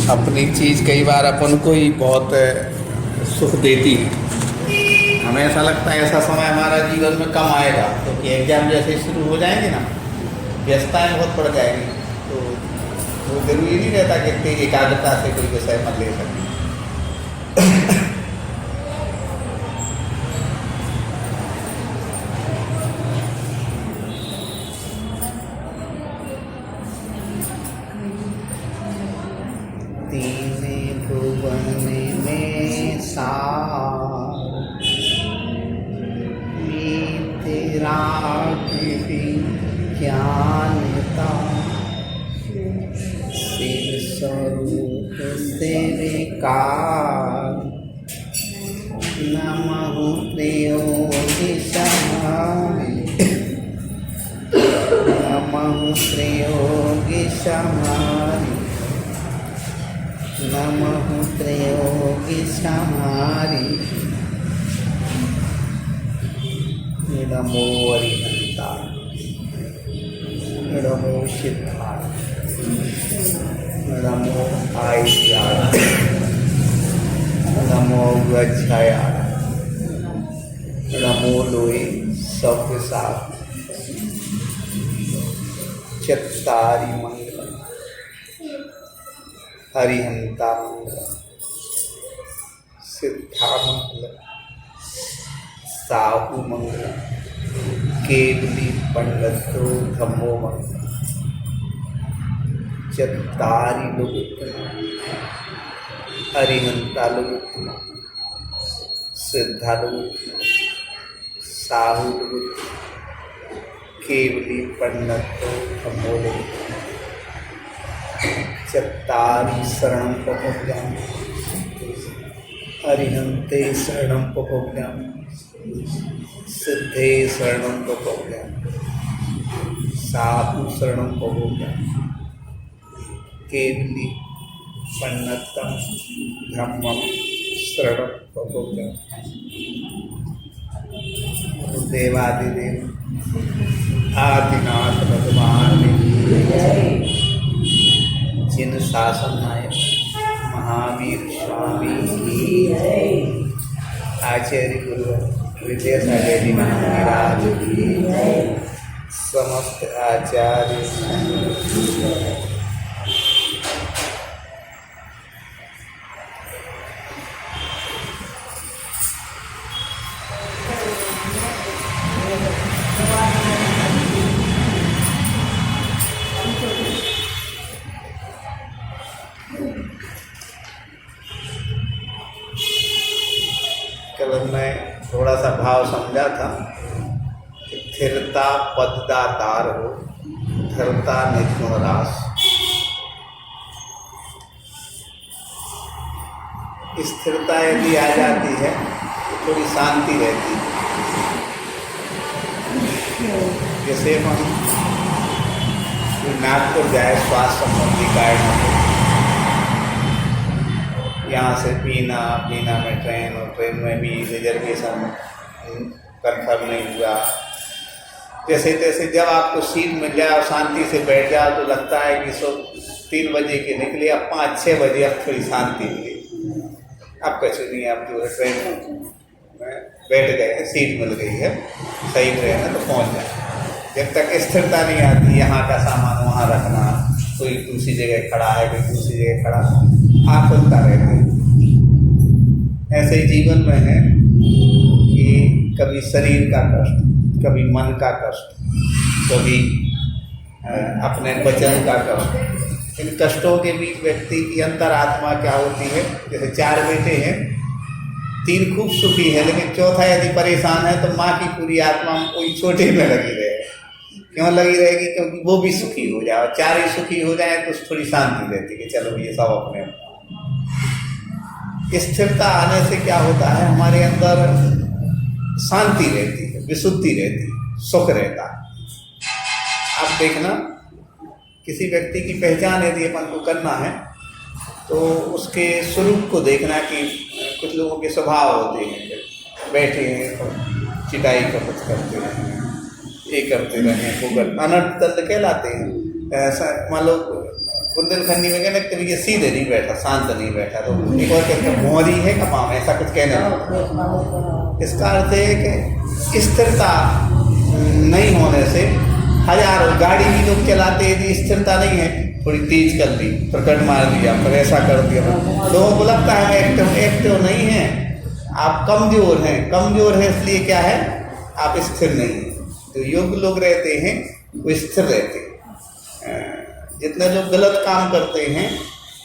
अपनी चीज़ कई बार अपन को ही बहुत सुख देती है। हमें ऐसा लगता है ऐसा समय हमारा जीवन में कम आएगा, क्योंकि एग्जाम जैसे शुरू हो जाएंगे ना, व्यस्तताएँ बहुत बढ़ जाएंगी, तो वो जरूरी नहीं रहता कि इतनी एकाग्रता से कोई विषय मत ले सके। तीन भुवन में सार तेरा ज्ञानता शिव स्वरूप से विकार नमः प्रयोगी समाधि नमः प्रयोगी समाधि नमः प्रयोगी समाधि नमो अरिहंता नमो सिद्धार्थ नमो आयुष्याय नमो गच्छाया नमो लोए सव्यसार चत्तारि मंगलम हरिहंता मंगलम सिद्धा मंगलम साहु मंगलम केवली पंडितो धम्मो मंगलम चत्तारि लोकोत्तम हरिहंता लोकोत्तम सिद्धा लोकोत्तम साहु लोकोत्तम केवली पंडितो धम्मो लोकोत्तम चत्तारि शरणं प्रपद्यामि हरिहंते शरणं प्रपद्यामि सिद्धे शरणं प्रपद्यामि साधु शरणं प्रपद्यामि केवली पंडितं धम्मं शरणं प्रपद्यामि। देवादिदेव आदिनाथ भगवान जिन शासन नायक महावीर स्वामी की आचार्य गुरु विद्यासागर जी महाराज की समस्त आचार्य कल मैं थोड़ा सा भाव समझा था कि स्थिरता पददातार हो धरता नित्य रास। स्थिरता यदि आ जाती है तो थोड़ी शांति रहती है। जैसे हम नागपुर जाए स्वास्थ्य संबंधी कारण हो, यहाँ से पीना में ट्रेन और ट्रेन में भी रिजर्वेशन कन्फर्म नहीं हुआ, जैसे तैसे जब आपको सीट मिल जाए और शांति से बैठ जाओ तो लगता है कि 3 बजे के निकले, अब 5-6 बजे अब थोड़ी शांति मिली। अब कुछ नहीं, अब जो है ट्रेन में बैठ गए, सीट मिल गई है, सही ट्रेन है तो पहुँच जाए। जब तक स्थिरता नहीं आती, यहाँ का सामान वहाँ रखना, कोई दूसरी जगह खड़ा है कोई दूसरी जगह खड़ा, आप खुलता रहते हैं। ऐसे ही जीवन में है कि कभी शरीर का कष्ट, कभी मन का कष्ट, कभी अपने वचन का कष्ट। इन कष्टों के बीच व्यक्ति की अंतरात्मा क्या होती है? जैसे 4 बेटे हैं, 3 खूब सुखी है, लेकिन चौथा यदि परेशान है तो माँ की पूरी आत्मा कोई छोटे में लगी रहे। क्यों लगी रहेगी? क्योंकि वो भी सुखी हो जाए और 4 ही सुखी हो जाए तो थोड़ी शांति रहती है कि चलो ये सब अपने। स्थिरता आने से क्या होता है? हमारे अंदर शांति रहती है, विशुद्धि रहती है, सुख रहता है। आप देखना, किसी व्यक्ति की पहचान यदि अपन को करना है तो उसके स्वरूप को देखना कि कुछ लोगों के स्वभाव होते हैं, बैठे हैं तो चिटाई का कुछ करते हैं, ये करते रहें, वो अनर्थ दंड कहलाते हैं। ऐसा मान लो बुंदेलखंडी में कहना कभी ये सीधे नहीं बैठा, शांत नहीं बैठा, तो एक और कहते हैं भौरी है कपाम, ऐसा कुछ कहना है। इसका अर्थ है कि स्थिरता नहीं होने से हजारों गाड़ी भी लोग चलाते, यदि स्थिरता नहीं है, थोड़ी तेज कर दी, प्रकट मार दिया, फिर ऐसा कर दिया, लोगों को लगता है एक्टिव नहीं है, आप कमजोर हैं। कमजोर है इसलिए क्या है, आप स्थिर नहीं हैं। जो योग्य लोग रहते हैं वो स्थिर रहते हैं। जितने लोग गलत काम करते हैं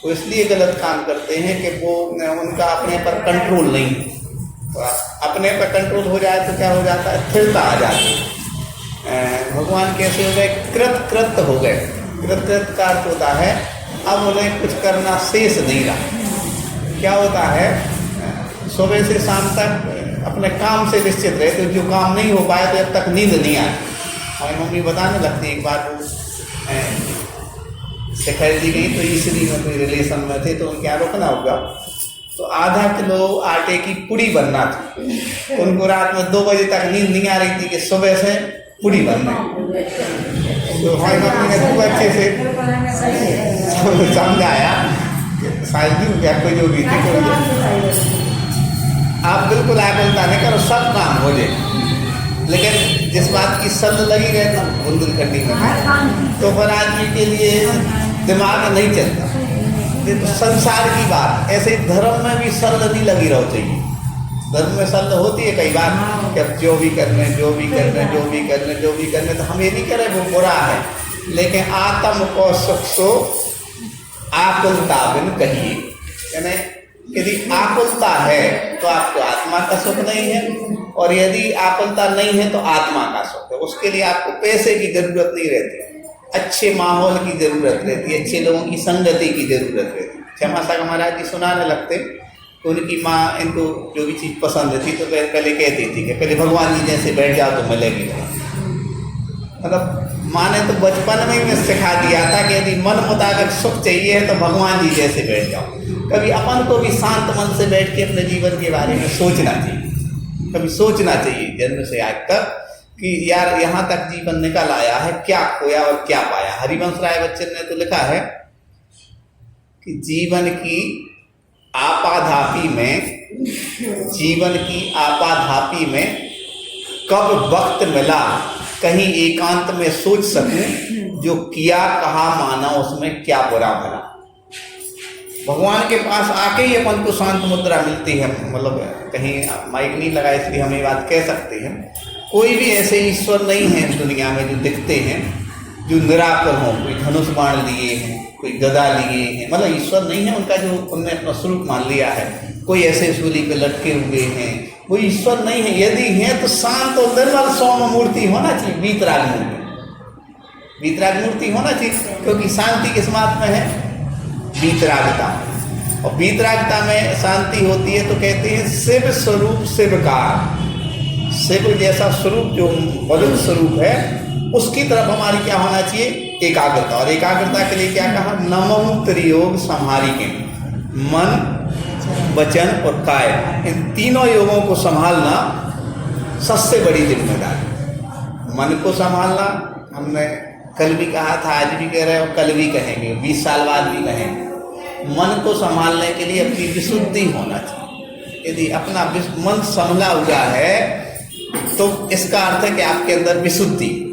वो इसलिए गलत काम करते हैं कि वो उनका अपने पर कंट्रोल नहीं है। तो अपने पर कंट्रोल हो जाए तो क्या हो जाता है, स्थिरता आ जाती है। भगवान कैसे हो गए, कृत हो गए। कृत का अर्थ होता है अब उन्हें कुछ करना शेष नहीं रहा। क्या होता है, सुबह से शाम तक अपने काम से निश्चित रहे, तो जो काम नहीं हो पाए तो जब तक नींद नहीं आती। हमारी मम्मी बताने लगती, एक बार वो शिखर जी गई तो ईश्वरी में कोई रिलेशन में थे, तो उनके यहाँ रुकना होगा, तो आधा किलो आटे की पुड़ी बनना थी। उनको रात में 2 बजे तक नींद नहीं आ रही थी कि सुबह से पुड़ी बनना है। तो हमारी मम्मी ने खूब अच्छे से समझाया कि शायद भी क्या कोई जो भी थी, आप बिल्कुल आकुलता नहीं करो, सब काम हो जाए, लेकिन जिस बात की सल लगी रहता बुंदेलखंडी में, तो फिर आदमी के लिए दिमाग नहीं चलता। तो संसार की बात ऐसे ही धर्म में भी सल नहीं लगी रहो चाहिए। धर्म में सल होती है कई बार कि अब जो भी करने तो हम ये नहीं करें वो बुरा है, लेकिन आत्म को सुख सो आकुलता बिन कहिए। यानी यदि आकुलता है तो आपको आत्मा का सुख नहीं है, और यदि आकुलता नहीं है तो आत्मा का सुख है। उसके लिए आपको पैसे की जरूरत नहीं रहती, अच्छे माहौल की जरूरत रहती है, अच्छे लोगों की संगति की जरूरत रहती है। क्षमा सागर महाराज जी सुनाने लगते, तो उनकी माँ इनको जो भी चीज़ पसंद थी तो पहले कहती थी कि पहले भगवान जी जैसे बैठ जाओ तो मिलेगी। मतलब माँ ने तो बचपन में ही सिखा दिया था कि यदि मन मुताबिक सुख चाहिए है तो भगवान जी जैसे बैठ जाओ। कभी अपन को भी शांत मन से बैठ के अपने जीवन के बारे में सोचना चाहिए। कभी सोचना चाहिए जन्म से आज तक कि यार यहाँ तक जीवन निकल आया है, क्या खोया और क्या पाया। हरिवंश राय बच्चन ने तो लिखा है कि जीवन की आपाधापी में कब वक्त मिला कहीं एकांत में सोच सकूं, जो किया कहा माना उसमें क्या बुरा भला। भगवान के पास आके ही अपन को शांत मुद्रा मिलती है। मतलब कहीं माइक नहीं लगा इसलिए हम ये बात कह सकते हैं, कोई भी ऐसे ईश्वर नहीं है दुनिया में जो दिखते हैं जो निराकर हों। कोई धनुष बाण लिए हैं, कोई गदा लिए हैं, मतलब ईश्वर नहीं है उनका, जो उनने अपना स्वरूप मान लिया है। कोई ऐसे सूली पे लटके हुए हैं, वो ईश्वर नहीं है। यदि है तो शांत और निर्मल सौम्य मूर्ति होना चाहिए, वीतराग मूर्ति होना चाहिए, क्योंकि शांति किस बात में है, वीतरागता। और वीतरागता में शांति होती है तो कहते हैं शिव स्वरूप शिवकार। शिव जैसा स्वरूप जो पवित्र स्वरूप है उसकी तरफ हमारी क्या होना चाहिए, एकाग्रता। और एकाग्रता के लिए क्या कहा, नमो त्रियोग संहारी के, मन वचन और काय, इन तीनों योगों को संभालना सबसे बड़ी जिम्मेदारी। मन को संभालना हमने कल भी कहा था, आज भी कह रहे हो, कल भी कहेंगे, 20 साल बाद भी कहेंगे। मन को संभालने के लिए अपनी विशुद्धि होना चाहिए। यदि अपना मन संभला हुआ है तो इसका अर्थ है कि आपके अंदर विशुद्धि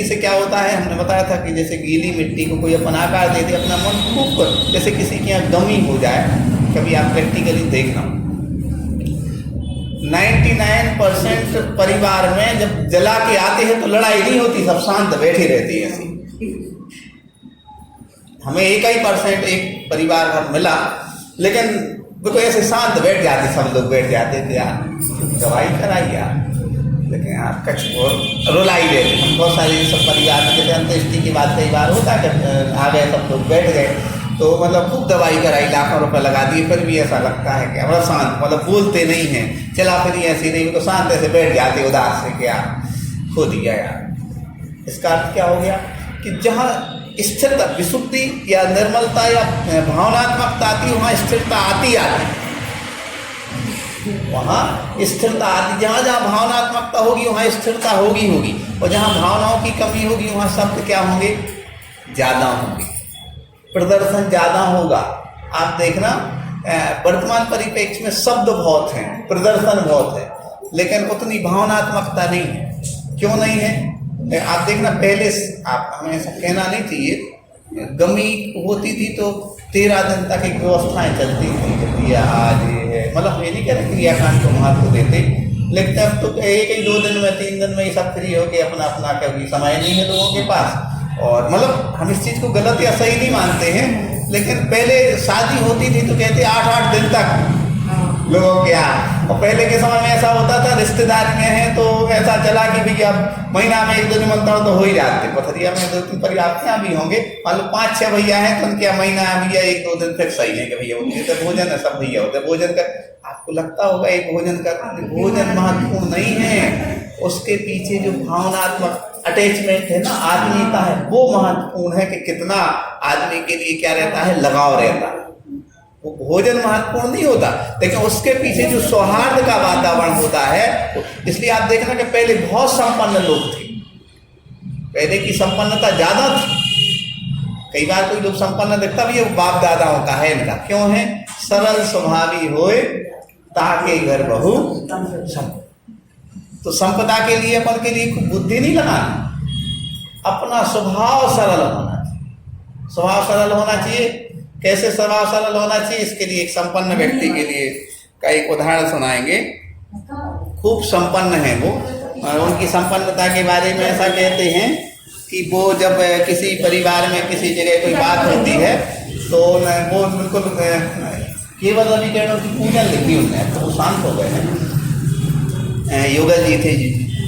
से क्या होता है, हमने बताया था कि जैसे गीली मिट्टी को कोई अपन आकार दे दे, अपना मन खूब कर, जैसे किसी के यहाँ गमी हो जाए, कभी आप प्रैक्टिकली देखना 99% परिवार में जब जला के आते हैं तो लड़ाई नहीं होती, सब शांत बैठे रहती है ऐसी। हमें 1% एक परिवार भर मिला, लेकिन वो ऐसे शांत बैठ जाते, सब लोग बैठ जाते थे, यार दवाई कराई यार, लेकिन यार कच्छ और रुलाई गए। हम बहुत सारे सब परिवार में जैसे अंत्येष्टि की बात कई बार होता है कि आ गए सब लोग बैठ गए, तो मतलब खूब दवाई कराई, लाखों रुपए लगा दिए, फिर भी ऐसा लगता है कि बड़ा शांत, मतलब बोलते नहीं हैं, चला फिर ऐसी नहीं, तो शांत ऐसे बैठ जाते उदास से कि यार खो दिया यार। इसका अर्थ क्या हो गया कि जहाँ स्थिरता, विशुद्धि या निर्मलता या भावनात्मकता आती, वहाँ स्थिरता आती वहाँ स्थिरता आती। जहाँ जहाँ भावनात्मकता होगी वहाँ स्थिरता होगी। और जहाँ भावनाओं की कमी होगी वहाँ शब्द क्या होंगे, ज़्यादा होंगे। प्रदर्शन ज़्यादा होगा। आप देखना वर्तमान परिप्रेक्ष्य में शब्द बहुत हैं, प्रदर्शन बहुत है, लेकिन उतनी भावनात्मकता नहीं है। क्यों नहीं है? आप देखना पहले, आप हमें ऐसा कहना नहीं चाहिए, गमी होती थी तो 13 दिन तक एक व्यवस्थाएं चलती थी, या आज ये है, मतलब ये नहीं कह रहे क्रियाकांड को महत्व देते, लेकिन अब तो एक ही 2 दिन में 3 दिन में ये सब फ्री हो के अपना अपना, कभी समय नहीं है लोगों के पास। और मतलब हम इस चीज़ को गलत या सही नहीं मानते हैं, लेकिन पहले शादी होती थी तो कहते 8-8 दिन तक लोगों के यहाँ। और पहले के समय में ऐसा होता था, रिश्तेदार में है तो ऐसा चला कि भैया महीना में 1-2 निमंत्रण तो हो ही जाते। पथरिया में 2-3 परिवार आपके यहाँ भी होंगे, मान लो 5-6 भैया हैं तो उनके महीना भैया 1-2 दिन फिर सही है कि भैया उनके तो भोजन है, सब भैया होते भोजन कर। आपको लगता होगा ये भोजन कर, भोजन महत्वपूर्ण नहीं है, उसके पीछे जो भावनात्मक अटैचमेंट है ना, आत्मीयता है, वो महत्वपूर्ण है कि कितना आदमी के लिए क्या रहता है, लगाव रहता है। वो भोजन महत्वपूर्ण नहीं होता, लेकिन उसके पीछे जो सौहार्द का वातावरण होता है। इसलिए आप देखना कि पहले बहुत संपन्न लोग थे, पहले की संपन्नता ज्यादा थी। कई बार कोई लोग संपन्न दिखता भी है, वो बाप दादाओं का है इनका। क्यों है? सरल स्वभावी होए ताके घर बहु संपदा। तो संपदा के लिए अपन के लिए बुद्धि नहीं लगाना, अपना स्वभाव सरल होना चाहिए। स्वभाव सरल होना चाहिए। कैसे स्वभाव सरल होना चाहिए? इसके लिए एक संपन्न व्यक्ति के लिए का एक उदाहरण सुनाएंगे। खूब संपन्न है वो, और उनकी संपन्नता के बारे में ऐसा कहते हैं कि वो जब किसी परिवार में किसी जगह कोई बात होती है तो वो बिल्कुल केवल रविकिरणों की पूजन लिखी उनने, तो वो शांत हो गए हैं। युगल जी थे,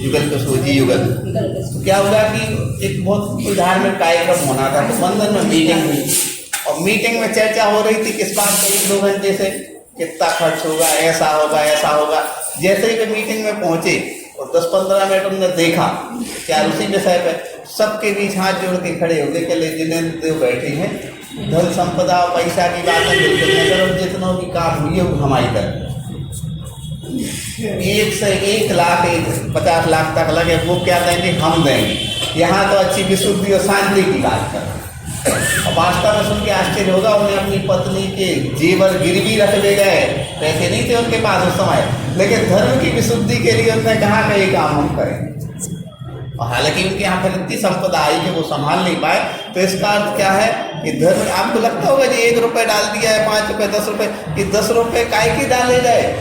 युगल कसूर जी, युगल। तो क्या हुआ कि एक बहुत धार्मिक कार्यक्रम होना था, तो मंदिर में मीटिंग हुई, और मीटिंग में चर्चा हो रही थी किस बात पर 1-2 घंटे से कितना खर्च होगा, ऐसा होगा ऐसा होगा। जैसे ही वे मीटिंग में पहुंचे और 10-15 मिनट उन्होंने देखा क्या उसी विषय पे, सबके बीच हाथ जोड़ के खड़े हो गए कि जिन्हें देव बैठे हैं, धन संपदा और पैसा की बातें बिल्कुल न करो, जितनों की काम हुई है वो हमारी तरफ 1 से 1 लाख 50 लाख तक लगे, वो क्या देंगे, हम देंगे। यहाँ तो अच्छी विशुद्धि और शांति की बात कर। और वास्तव में सुन के आश्चर्य होगा, उन्हें अपनी पत्नी के जेवर गिरवी रख ले गए, पैसे नहीं थे उनके पास उस समय, लेकिन धर्म की विशुद्धि के लिए उन्होंने कहा कि ये काम हम करें। और हालांकि उनके यहाँ फिर इतनी संपदा आई कि वो संभाल नहीं पाए। तो इसका अर्थ क्या है कि धर्म, आपको लगता होगा जी 1 रुपये डाल दिया है, 5 रुपये 10 रुपये, ये 10 रुपये काय के डाले गए?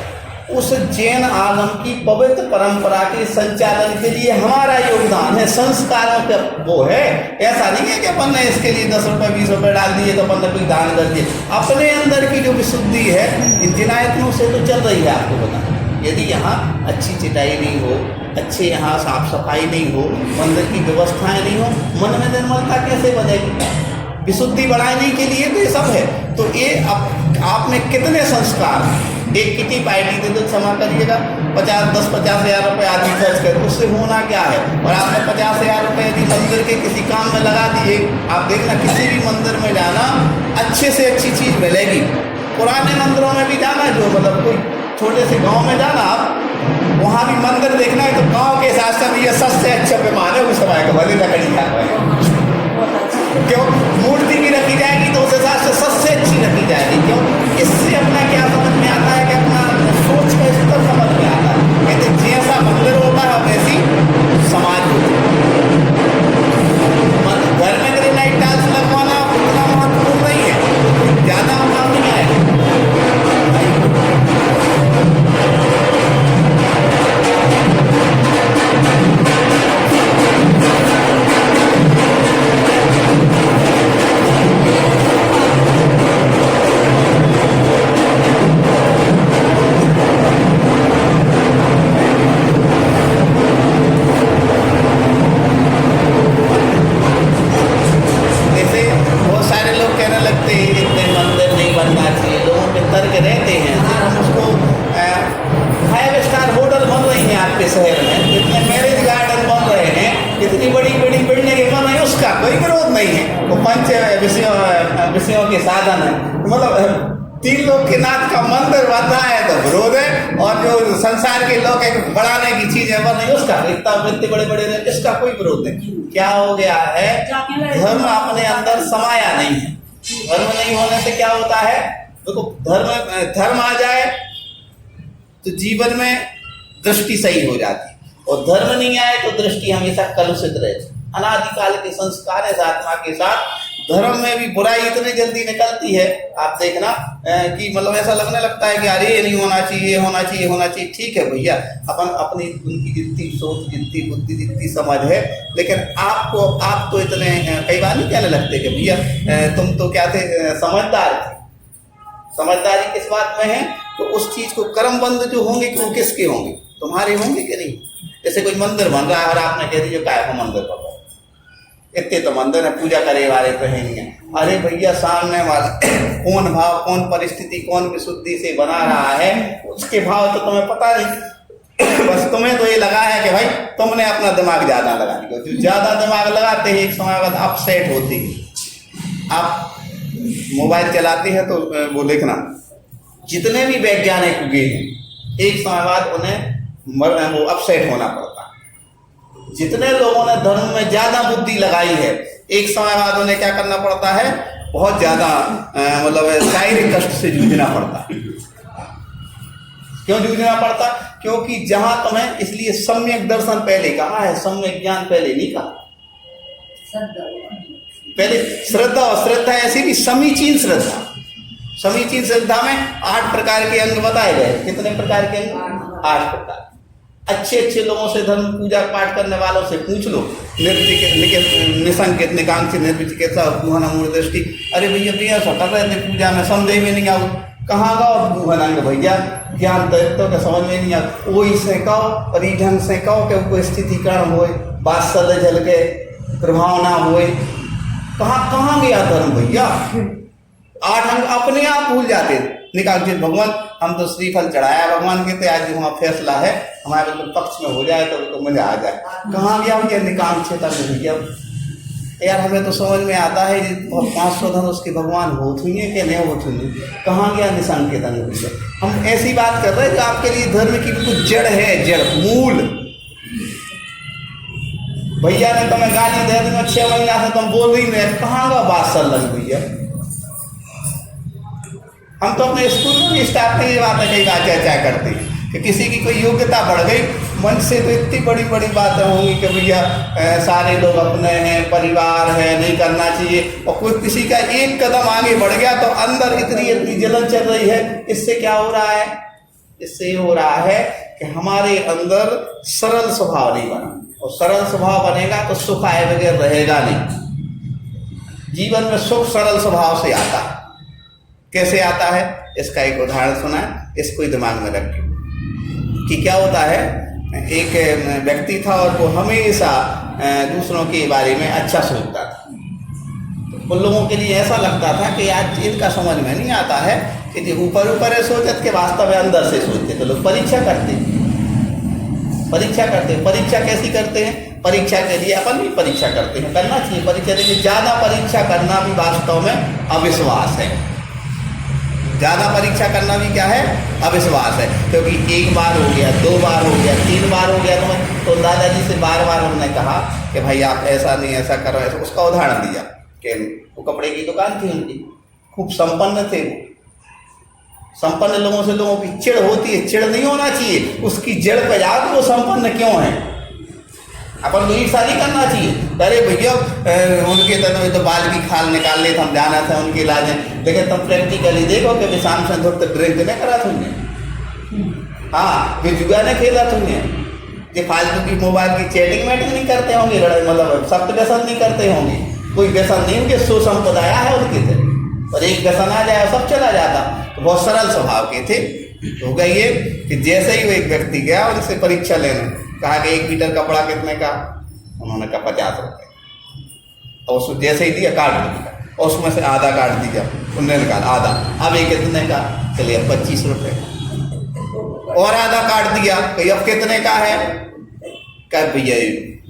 उस जैन आगम की पवित्र परंपरा के संचालन के लिए हमारा योगदान है, संस्कारों का वो है। ऐसा नहीं है कि अपन ने इसके लिए 10 रुपये 20 रुपये डाल दिए तो अपन ने कोई दान कर दिए। अपने अंदर की जो विशुद्धि है इन जिनायतों से तो चल रही है। आपको बता, यदि यहाँ अच्छी चिटाई नहीं हो, अच्छे यहाँ साफ सफाई नहीं हो, मंदिर की व्यवस्थाएं नहीं हो, मन में निर्मलता कैसे बनेगी? विशुद्धि बढ़ाने के लिए तो ये सब है। तो ये आप में कितने संस्कार, एक किटी पार्टी दे दो, क्षमा करिएगा, 10-50 हज़ार रुपये आदमी खर्च कर, उससे होना क्या है? और आपने 50 हज़ार रुपये यदि मंदिर के किसी काम में लगा दिए, आप देखना किसी भी मंदिर में जाना अच्छे से अच्छी चीज़ मिलेगी। पुराने मंदिरों में भी जाना, जो मतलब कोई छोटे से गांव में जाना, आप वहाँ भी मंदिर देखना है तो गांव के हिसाब से ये सबसे अच्छा विमान है उस समय का, भले लकड़ी का है। क्यों? मूर्ति भी रखी जाएगी तो उस हिसाब से सबसे अच्छी रखी जाएगी। क्यों? इससे अपना क्या समझ में आता है कि अपना सोच का स्तर समझ में आता है। कहते जैसा मंदिर होता है वैसी समाज होती है। घर में ग्रेनाइट टाइल्स लगवाना उतना महत्वपूर्ण नहीं है, ज़्यादा काम नहीं है। शहर में जितने मैरिज गार्डन बन रहे हैं, इतनी बड़ी बड़ी बिल्डिंगें बन रही है, उसका कोई विरोध नहीं है। वो पंच विषयों के साधन है। मतलब 3 लोग के नाथ का मंदिर बन रहा है तो विरोध है, और जो संसार के लोग एक बढ़ाने की चीजें बन रही उसका, इतने बड़े बड़े इसका कोई विरोध नहीं। क्या हो गया है? धर्म अपने अंदर समाया नहीं है। धर्म नहीं होने से क्या होता है, देखो धर्म आ जाए तो जीवन में दृष्टि सही हो जाती है, और धर्म नहीं आए तो दृष्टि हमेशा कलुषित रहती। अनादिकाल के संस्कार है आत्मा के साथ, धर्म में भी बुराई इतनी जल्दी निकलती है, आप देखना कि मतलब ऐसा लगने लगता है कि अरे ये नहीं होना चाहिए, ये होना चाहिए, होना चाहिए। ठीक है भैया, अपन अपनी उनकी जितनी सोच, जितनी बुद्धि, जितनी समझ है, लेकिन आप तो इतने कई बार नहीं कहने लगते कि भैया तुम तो क्या थे, समझदार थे। समझदारी किस बात में है, तो उस चीज को कर्मबंध जो होंगे कि वो किसके होंगे, तुम्हारे होंगे कि नहीं। जैसे कोई मंदिर बन रहा है और आपने कह दिया काय को मंदिर पर इतने तो मंदिर है, पूजा करे वाले तो है नहीं है। अरे भैया सामने वाला कौन भाव, कौन परिस्थिति, कौन विशुद्धि से बना रहा है, उसके भाव तो तुम्हें पता नहीं। बस तुम्हें तो ये लगा है कि भाई तुमने अपना दिमाग ज्यादा लगा दिया। जो ज्यादा दिमाग लगाते हैं एक समय बाद अपसेट होते हैं। आप मोबाइल चलाते हैं तो वो देखना, जितने भी वैज्ञानिक हुए हैं एक समय बाद उन्हें वो अपसेट होना पड़ता। जितने लोगों ने धर्म में ज्यादा बुद्धि लगाई है एक समय बाद उन्हें क्या करना पड़ता है, बहुत ज्यादा मतलब शारीरिक कष्ट से जूझना पड़ता है। क्यों जूझना पड़ता, क्योंकि जहां तुम्हें, इसलिए सम्यक दर्शन पहले कहा है, सम्यक ज्ञान पहले नहीं कहा। पहले श्रद्धा, और श्रद्धा ऐसी भी समीचीन श्रद्धा। समीचीन श्रद्धा में 8 प्रकार के अंग बताए गए। कितने प्रकार के अंग? 8 प्रकार। अच्छे लोगों से, धर्म पूजा पाठ करने वालों से पूछ लो, निसंकेत निकांक्षी निर्विचिकित्सा पूहन मूल दृष्टि। अरे भैया भैया कर रहे थे पूजा में, समझे में नहीं आओ, कहाँ गाओ पूहन अंग भैया, ज्ञान तो का समझ में नहीं आओ। वही से कहो और ई ढंग से कहो कि कोई स्थितिकरण हो, बादशाह झल के प्रभाव ना हो। कहाँ गया धर्म भैया? 8 अंग अपने आप भूल जाते। निकांक्षित भगवान, हम तो श्रीफल चढ़ाया भगवान के, आज जो वहाँ फैसला है हमारे बिल्कुल पक्ष में हो जाए तो मजा आ जाए। कहाँ गया भैया निकांक्षित भैया? यार हमें तो समझ में आता है 500 धन उसके भगवान होते हुए कि नहीं होते हुए, कहाँ गया निसंकेत भैया? हम ऐसी बात कर रहे हैं कि आपके लिए धर्म की बिल्कुल जड़ है, जड़ मूल। भैया ने तुम्हें गाली दे दी 6 महीना से तुम बोल रही नहीं, कहाँ का बात चल रही भैया? हम तो अपने स्कूल में भी स्टाफ में ये बात है कई चर्चा करते हैं कि किसी की कोई योग्यता बढ़ गई, मन से तो इतनी बड़ी बड़ी बातें होंगी कि भैया सारे लोग अपने हैं, परिवार है, नहीं करना चाहिए, और कोई किसी का एक कदम आगे बढ़ गया तो अंदर इतनी जलन चल रही है। इससे क्या हो रहा है? इससे हो रहा है कि हमारे अंदर सरल स्वभाव नहीं बना, और सरल स्वभाव बनेगा तो सुख आए बगैर रहेगा नहीं। जीवन में सुख सरल स्वभाव से आता है। कैसे आता है, इसका एक उदाहरण सुना है, इसको ही दिमाग में रखिए कि क्या होता है। एक व्यक्ति था और वो हमेशा दूसरों के बारे में अच्छा सोचता था। तो उन लोगों के लिए ऐसा लगता था कि आज इनका समझ में नहीं आता है कि ऊपर सोचत के वास्तव में अंदर से सोचते। तो लोग परीक्षा करते। परीक्षा कैसी करते हैं? परीक्षा के लिए अपन भी परीक्षा करते हैं, करना चाहिए परीक्षा। लेकिन ज्यादा परीक्षा करना भी वास्तव में अविश्वास है। ज्यादा परीक्षा करना भी क्या है? अविश्वास है। क्योंकि 1 बार हो गया, 2 बार हो गया, 3 बार हो गया तो दादाजी से बार उन्होंने कहा कि भाई आप ऐसा नहीं, ऐसा करो, ऐसा। उसका उदाहरण दिया कि वो कपड़े की दुकान थी उनकी, खूब संपन्न थे वो। संपन्न लोगों से लोगों की चिढ़ होती है, चिढ़ नहीं होना चाहिए, उसकी जड़ पे जाओ तो वो संपन्न क्यों है। अपन को ईर्षा नहीं करना चाहिए। अरे भैया उनके तो बाल की खाल निकाल ले, हम जाना था उनके इलाज है, लेकिन तुम प्रैक्टिकली देखो कि शाम से धूप तक ड्रिंक नहीं करा तुमने, हाँ वे जुआ ने खेला तुमने, ये फालतू की मोबाइल की चैटिंग मैटिंग नहीं करते होंगे, मतलब सख्त व्यसन नहीं करते होंगे, कोई व्यसन नहीं, उनके सुसंपदाया है उनके थे, और एक व्यसन आ जाए सब चला जाता। तो बहुत सरल स्वभाव के थे। हो गई ये कि जैसे ही वो एक व्यक्ति गया उनसे परीक्षा लेने, कहा कि 1 मीटर कपड़ा कितने का? उन्होंने कहा 50 रुपये। और उसको जैसे ही दिया काट दिया, और उसमें से आधा काट दिया, उन्होंने निकाला आधा। अब ये कितने का? चलिए अब 25 रुपये। और आधा काट दिया, कही अब कितने का है? कह भैया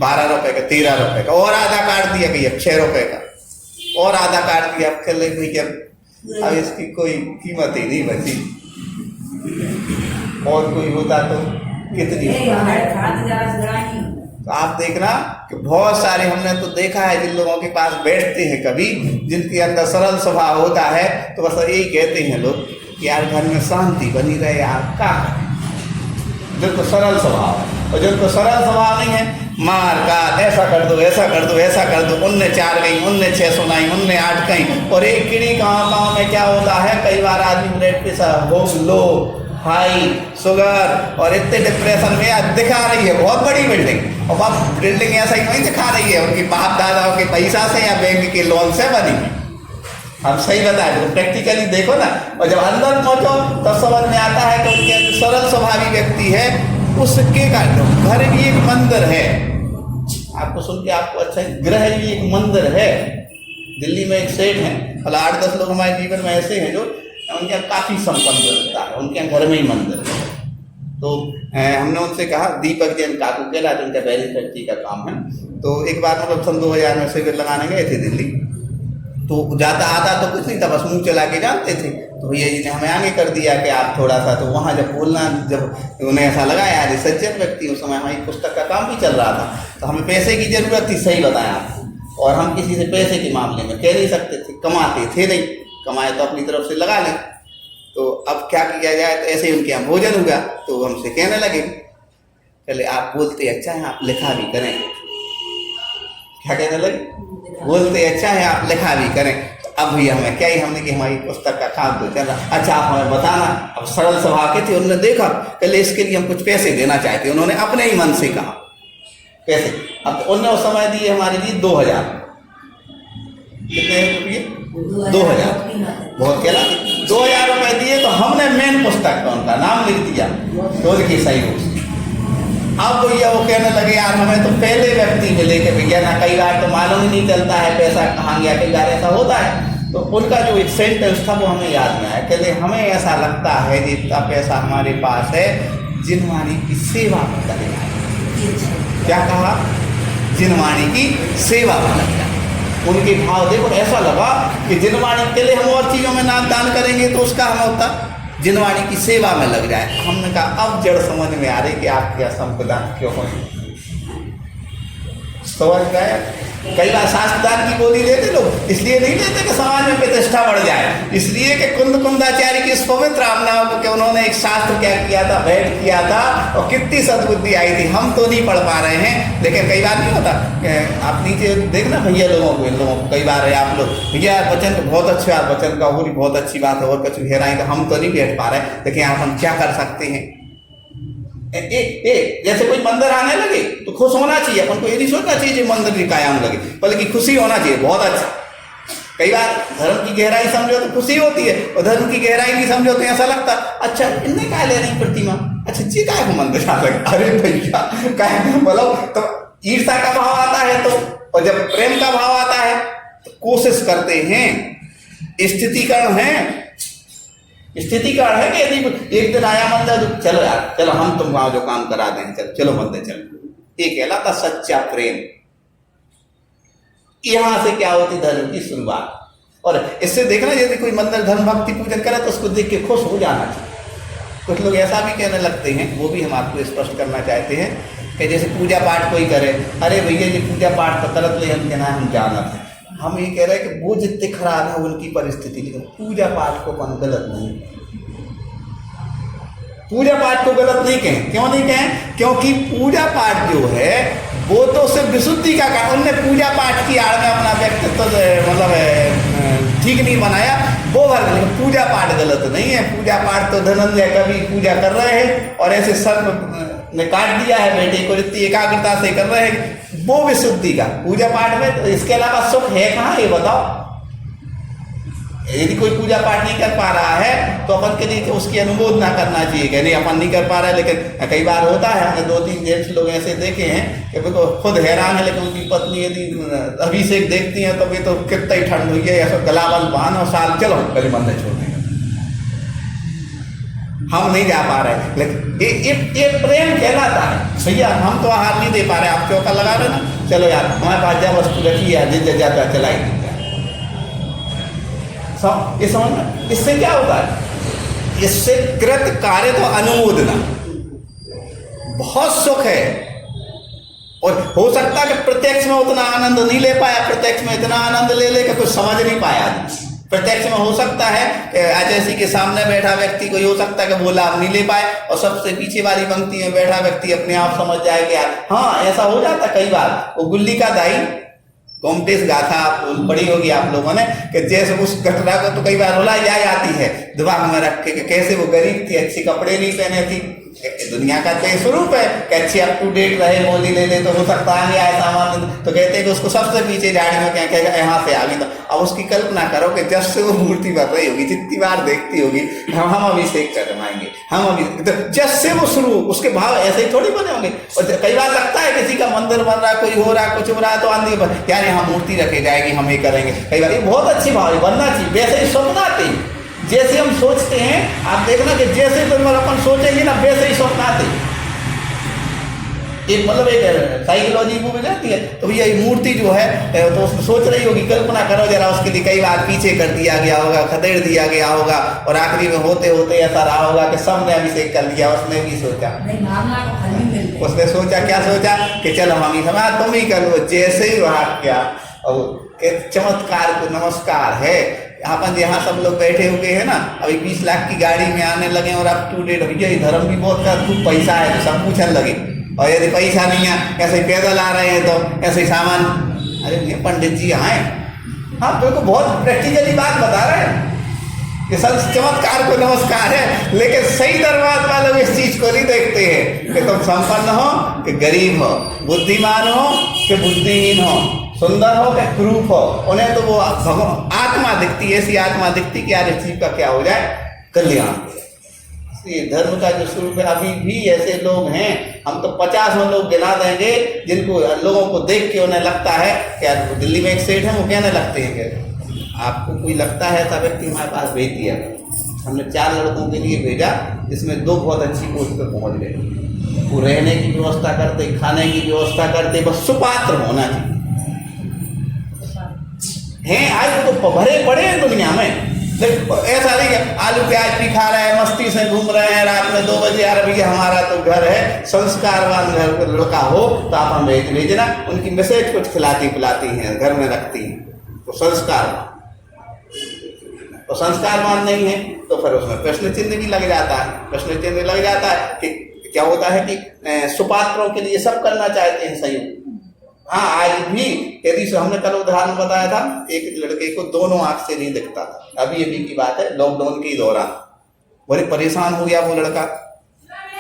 12 रुपये का, 13 रुपये का। और आधा काट दिया, कही अब 6 रुपये का। और आधा काट दिया, अब चले भैया अब इसकी कोई कीमत ही नहीं बची। और कोई होता तो कितनी तो आप देखना कि बहुत सारे हमने तो देखा है जिन लोगों के पास बैठते हैं कभी, जिनके अंदर सरल स्वभाव होता है, तो बस यही कहते हैं लोग कि यार घर में शांति बनी रहे, यार क्या करें। जिनको सरल स्वभाव है, और जिनको सरल स्वभाव नहीं है, मार काट, ऐसा कर दो, ऐसा कर दो, ऐसा कर दो, उनने 4 कहीं, उनने 6 सुनाई, उनने 8 कहीं, और एक किड़ी गाँव में क्या होता है, कई बार आदमी ब्लड प्रेशर हो, लो, हाई, शुगर, और इतने डिप्रेशन में आज दिखा रही है बहुत बड़ी बिल्डिंग, और अब बिल्डिंग ऐसा ही नहीं दिखा रही है उनकी बाप दादाओं के पैसा से या बैंक के लोन से बनी है। हम सही बताए तो प्रैक्टिकली देखो ना, और जब अंदर पहुंचो तब समझ में आता है कि उनके सरल स्वभावी व्यक्ति है, उसके कारण घर भी एक मंदिर है। आपको सुन के आपको अच्छा, ग्रह भी एक मंदिर है। दिल्ली में एक सेठ है, मतलब 8-10 लोग हमारे जीवन में ऐसे हैं जो उनके यहाँ काफ़ी संपन्न रहता है, उनके यहाँ घर में ही मंदिर है। तो हमने उनसे कहा, दीपक जैन काकू के लाद, उनका बैरी फैक्ट्री का काम है। तो एक बार मतलब सन 2000 में शिविर लगाने गए थे दिल्ली, तो जाता आता तो कुछ नहीं था, बस मुँह चला के जानते थे। तो भैया जी ने हमें आगे कर दिया कि आप थोड़ा सा, तो वहाँ जब बोलना, जब उन्हें ऐसा लगा यार सज्जन व्यक्ति, उस समय हमारी पुस्तक का काम भी चल रहा था, तो हमें पैसे की ज़रूरत थी, सही बताया आपको, और हम किसी से पैसे के मामले में कह नहीं सकते थे, कमाते थे नहीं, कमाए तो अपनी तरफ से लगा लें। तो अब क्या किया जाए, तो ऐसे ही उनके यहाँ भोजन हुआ, तो हमसे कहने लगे, चले आप बोलते अच्छा है, आप लिखा भी करें। क्या कहने लगे, बोलते अच्छा है, आप लिखा भी करें। तो अब भैया हमें क्या ही, हमने कि हमारी पुस्तक का काम तो चल रहा, अच्छा आप हमें बताना। अब सरल स्वभाव के थे, उन्होंने देखा पहले इसके लिए हम कुछ पैसे देना चाहते, उन्होंने अपने ही मन से कहा पैसे। अब तो उन्होंने उस समय दिए हमारे लिए 2000, कितने रुपये, 2000, बहुत क्या, 2000 रुपये दिए। तो हमने मेन पुस्तक का उनका नाम लिख दिया, तो उनकी सही हो। अब भैया वो कहने लगे यार हमें तो पहले व्यक्ति मिले कि भैया ना, कई बार तो मालूम ही नहीं चलता है पैसा कहाँ गया, कई बार ऐसा होता है। तो उनका जो एक सेंटेंस था वो हमें याद में आया, कहते हमें ऐसा लगता है जितना पैसा हमारे पास है जिनवाणी की सेवा में लग जाए। क्या कहा, जिनवाणी की सेवा में लग जाए। उनके भाव देखो, ऐसा लगा कि जिनवाणी के लिए हम और चीज़ों में नाम दान करेंगे तो उसका हम होता, जिनवाणी की सेवा में लग जाए। हमने कहा अब जड़ समझ में आ रही कि आप क्या संप्रदान क्यों हो, समझ गए। कई बार शास्त्रदान की गोली लेते लोग, इसलिए नहीं लेते कि समाज में प्रतिष्ठा बढ़ जाए, इसलिए कि कुंदाचार्य की इस पवित्र आमनाओं को कि उन्होंने एक शास्त्र क्या किया था, भेंट किया था, और कितनी सद्बुद्धि आई थी। हम तो नहीं पढ़ पा रहे हैं, लेकिन कई बार नहीं होता, आप नीचे देखना भैया लोगों को, इन लोगों को कई बार है आप लोग, भैया वचन तो बहुत अच्छा, वचन का और बहुत अच्छी बात है, और कुछ हेराई तो हम तो नहीं बैठ पा रहे, लेकिन आप हम क्या कर सकते हैं। जैसे कोई मंदिर आने लगे तो खुश होना चाहिए, अपन को ये नहीं सोचना चाहिए कि मंदिर की कायम लगे, बल्कि खुशी होना चाहिए, बहुत अच्छा। कई बार धर्म की गहराई समझो तो खुशी होती है, और धर्म की गहराई नहीं समझो तो ऐसा लगता अच्छा इनने क्या ले रही प्रतिमा, अच्छा जी क्या है मंदिर आ लगे, अरे भैया क्या बोलो। तो ईर्षा का भाव आता है, तो और जब प्रेम का भाव आता है तो कोशिश करते हैं, स्थितिकरण है, स्थितिकरण है कि यदि एक दिन आया मंदिर, चलो यार चलो हम तुम वहां जो काम करा दें, चलो चलो मंदिर चलो, ये कहलाता सच्चा प्रेम। यहां से क्या होती धर्म की शुरुआत। और इससे देखना यदि कोई मंदिर धर्म भक्ति पूजन करे तो उसको देख के खुश हो जाना चाहिए। कुछ लोग ऐसा भी कहने लगते हैं, वो भी हम आपको स्पष्ट करना चाहते हैं कि जैसे पूजा पाठ कोई करे, अरे भैया ये पूजा पाठ तो करत ले, हम कहना हम जानत है। हम ये कह रहे हैं कि वो जितने खराब है उनकी परिस्थिति, लेकिन पूजा पाठ को अपन गलत नहीं, पूजा पाठ को गलत नहीं कहें। क्यों नहीं कहें, क्योंकि पूजा पाठ जो है वो तो सिर्फ विशुद्धि का काम, उनने पूजा पाठ की आड़ में अपना व्यक्तित्व मतलब ठीक नहीं बनाया, वो वर्ग, लेकिन पूजा पाठ गलत नहीं है। पूजा पाठ तो धनंजय कवि पूजा कर रहे हैं, और ऐसे सर्प ने काट दिया है बेटे को, इतनी एकाग्रता से कर रहे हैं, वो विशुद्धि का पूजा पाठ में। तो इसके अलावा सुख है कहाँ, ये बताओ। यदि कोई पूजा पाठ नहीं कर पा रहा है तो अपन के लिए उसकी अनुमोदना करना चाहिए कि नहीं अपन नहीं कर पा रहा है। लेकिन कई बार होता है, हमने 2-3 जेंट्स लोग ऐसे देखे हैं कि बिल्कुल खुद हैरान है, लेकिन उनकी पत्नी यदि अभिषेक देखती है तो वे तो कितना ही ठंड हुई है, ऐसा गलाबल बांध और साल चलो पहले मंदिर छोड़ देंगे, हम नहीं जा पा रहे। लेकिन ये प्रेम कहलाता है। भैया हम तो आहार नहीं दे पा रहे, आप चौका लगा रहे ना, चलो यार हमारे पास जब वस्तु रखी है जिस जाता चलाई। ये समझना, इससे क्या होता है, इससे कृत कार्य तो अनुमोदना, बहुत सुख है और हो सकता है कि प्रत्यक्ष में उतना आनंद नहीं ले पाया, प्रत्यक्ष में इतना आनंद ले ले कि कुछ समझ नहीं पाया। प्रत्यक्ष में हो सकता है आचार्य के सामने बैठा व्यक्ति को हो सकता है कि वो लाभ नहीं ले पाए, और सबसे पीछे वाली पंक्ति में बैठा व्यक्ति अपने आप समझ जाए कि यार हाँ ऐसा हो जाता कई बार। वो गुल्ली का दाई गोमटेश गाथा पढ़ी होगी आप लोगों ने कि जैसे उस घटना को तो कई बार रुलाई जाती है दिमाग में रख के कि कैसे वो गरीब थी, अच्छे कपड़े नहीं पहने थी, दुनिया का तो स्वरूप है कि अच्छी अप टू डेट रहे, बोली ले ले तो हो सकता नहीं आए सामान, तो कहते हैं कि उसको सबसे पीछे गाड़ी में क्या कहेगा यहाँ से आ गई। तो अब उसकी कल्पना करो कि जब से वो मूर्ति बन रही होगी, जितनी बार देखती होगी हम अभिषेक करवाएंगे, हम अभी तो जब से वो शुरू उसके भाव ऐसे ही थोड़ी बने होंगे। और कई बार लगता है किसी का मंदिर बन रहा, कोई हो रहा, कुछ हो रहा है तो आंधी पर यार यहाँ मूर्ति रखी जाएगी, हम ये करेंगे। कई बार ये बहुत अच्छी भाव बनना चाहिए, वैसे ही स्वप्न आते ही जैसे हम सोचते हैं, आप देखना कि जैसे अपन सोचेंगे ना वैसे ही स्वप्न आते। एक मतलब एक साइकोलॉजी वो मिल जाती है। तो भैया ये मूर्ति जो है तो उसमें सोच रही होगी, कल्पना करो जरा उसके लिए कई बार पीछे कर दिया गया होगा, खदेड़ दिया गया होगा, और आखिरी में होते होते ऐसा रहा होगा कि सबने अभिषेक कर लिया। उसने भी सोचा, उसने सोचा क्या सोचा कि चल हम ही समाज तुम ही कर लो। जैसे ही वहां क्या चमत्कार को नमस्कार है, अपन यहाँ सब लोग बैठे हुए हैं ना, अभी 20 लाख की गाड़ी में आने लगे और अब टू डेट भैया धर्म भी बहुत का खूब पैसा है तो सब पूछने लगे, और यदि पैसा नहीं है ऐसे ही पैदल आ रहे हैं तो ऐसे ही सामान। अरे ये पंडित जी आए, हाँ बिल्कुल बहुत प्रैक्टिकली बात बता रहे हैं कि सब चमत्कार को नमस्कार है, लेकिन सही दरबार वालों इस चीज को नहीं देखते हैं कि तुम संपन्न हो कि गरीब हो, बुद्धिमान हो कि बुद्धिहीन हो, सुंदर हो कि क्रूप हो। उन्हें तो वो आत्मा दिखती है, ऐसी आत्मा दिखती कि यार इस चीज का क्या हो जाए, कल्याण। ये धर्म का जो स्वरूप है, अभी भी ऐसे लोग हैं, हम तो 50 में लोग गिना देंगे जिनको लोगों को देख के उन्हें लगता है कि यार दिल्ली में एक सेठ है वो कहने लगते हैं कि आपको कोई लगता है ऐसा व्यक्ति हमारे पास भेज दिया। हमने 4 लड़कों के लिए भेजा जिसमें 2 बहुत अच्छी पोस्ट पर पहुंच गए। वो रहने की व्यवस्था करते, खाने की व्यवस्था करते, बस सुपात्र होना चाहिए। हैं आज तो भरे पड़े हैं दुनिया में, ऐसा नहीं है आलू प्याज भी खा रहे हैं, मस्ती से घूम रहे हैं, रात में 2 बजे यार भैया हमारा तो घर है, संस्कारवान घर लड़का हो तो आप हम भेजना। उनकी मैसेज कुछ खिलाती पिलाती हैं, घर में रखती हैं, तो संस्कारवान। तो संस्कारवान नहीं है तो फिर उसमें प्रश्न चिन्ह भी लग जाता है। प्रश्न चिन्ह लग जाता है कि क्या होता है कि सुपात्रों के लिए सब करना चाहते हैं संयुक्त। हाँ आज भी यदि हमने कल उदाहरण बताया था, एक लड़के को दोनों आंख से नहीं दिखता था, अभी की बात है, लॉकडाउन के दौरान बड़े परेशान हो गया वो लड़का।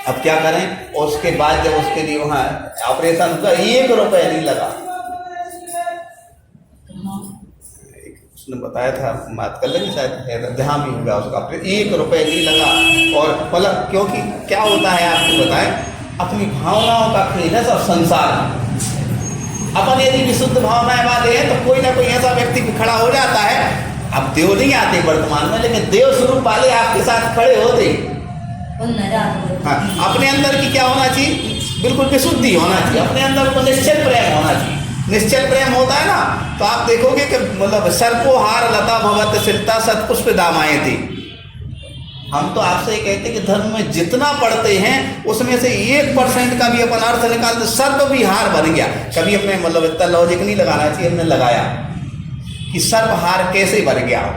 अब क्या करें, और उसके बाद जब उसके लिए वहाँ ऑपरेशन हुआ 1 रुपया नहीं लगा। उसने बताया था, बात कर लेंगे शायद, जहाँ भी होगा उसका 1 रुपया नहीं लगा। और मतलब क्योंकि क्या होता है आपको बताएं, अपनी भावनाओं का खेल है सब संसार। अपन यदि विशुद्ध भावनाएं वाले हैं तो कोई ना कोई ऐसा व्यक्ति भी खड़ा हो जाता है। अब देव नहीं आते वर्तमान में, लेकिन देव स्वरूप वाले आपके साथ खड़े होते। हाँ, अपने अंदर की क्या होना चाहिए, बिल्कुल विशुद्धि होना चाहिए, अपने अंदर को निश्चल प्रेम होना चाहिए। निश्चल प्रेम होता है ना तो आप देखोगे कि मतलब सर्पोहार लता भगत शिल्ता सतपुष्प दामाएं थी। हम तो आपसे कहते हैं कि धर्म में जितना पढ़ते हैं उसमें से 1% का भी अपन अर्थ निकालते, सर्प भी हार बन गया। कभी हमने मतलब इतना लॉजिक नहीं लगाना चाहिए, हमने लगाया कि सर्प हार कैसे बन गया हो,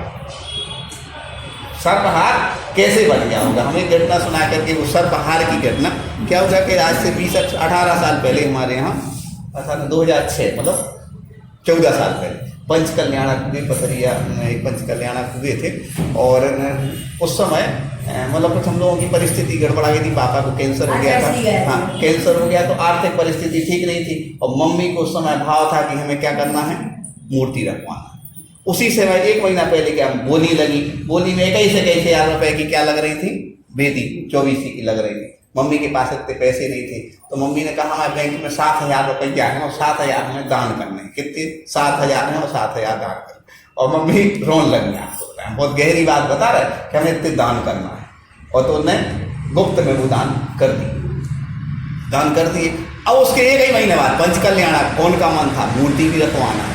सर्प हार कैसे बन गया होगा। हमें घटना सुना करके वो सर्प हार की घटना क्या होगा कि आज से 18 साल पहले हमारे यहाँ 2006 मतलब 14 साल पहले पंचकल्याणक हुए, पथरिया में एक पंचकल्याणक हुए थे। और उस समय मतलब कुछ हम लोगों की परिस्थिति गड़बड़ा गई थी, पापा को कैंसर हो गया था। हाँ कैंसर हो गया तो आर्थिक परिस्थिति ठीक नहीं थी, और मम्मी को उस समय भाव था कि हमें क्या करना है, मूर्ति रखवाना। उसी समय 1 महीना पहले क्या बोली लगी, बोली में 21,000 रुपए की क्या लग रही थी, बेदी 24 की लग रही थी। मम्मी के पास इतने पैसे नहीं थे तो मम्मी ने कहा हमारे बैंक में 7,000 रुपया है और 7,000 हमें दान करने हैं। कितने, 7,000 है और 7,000 दान करना। और मम्मी रोन लग गया, बहुत गहरी बात बता रहे कि हमें इतने दान करना है। और तो उन्हें गुप्त में वो दान कर दी, दान कर दिए। अब उसके 1 ही महीने बाद पंचकल्याणक कौन का मन था, मूर्ति भी रखवाना है।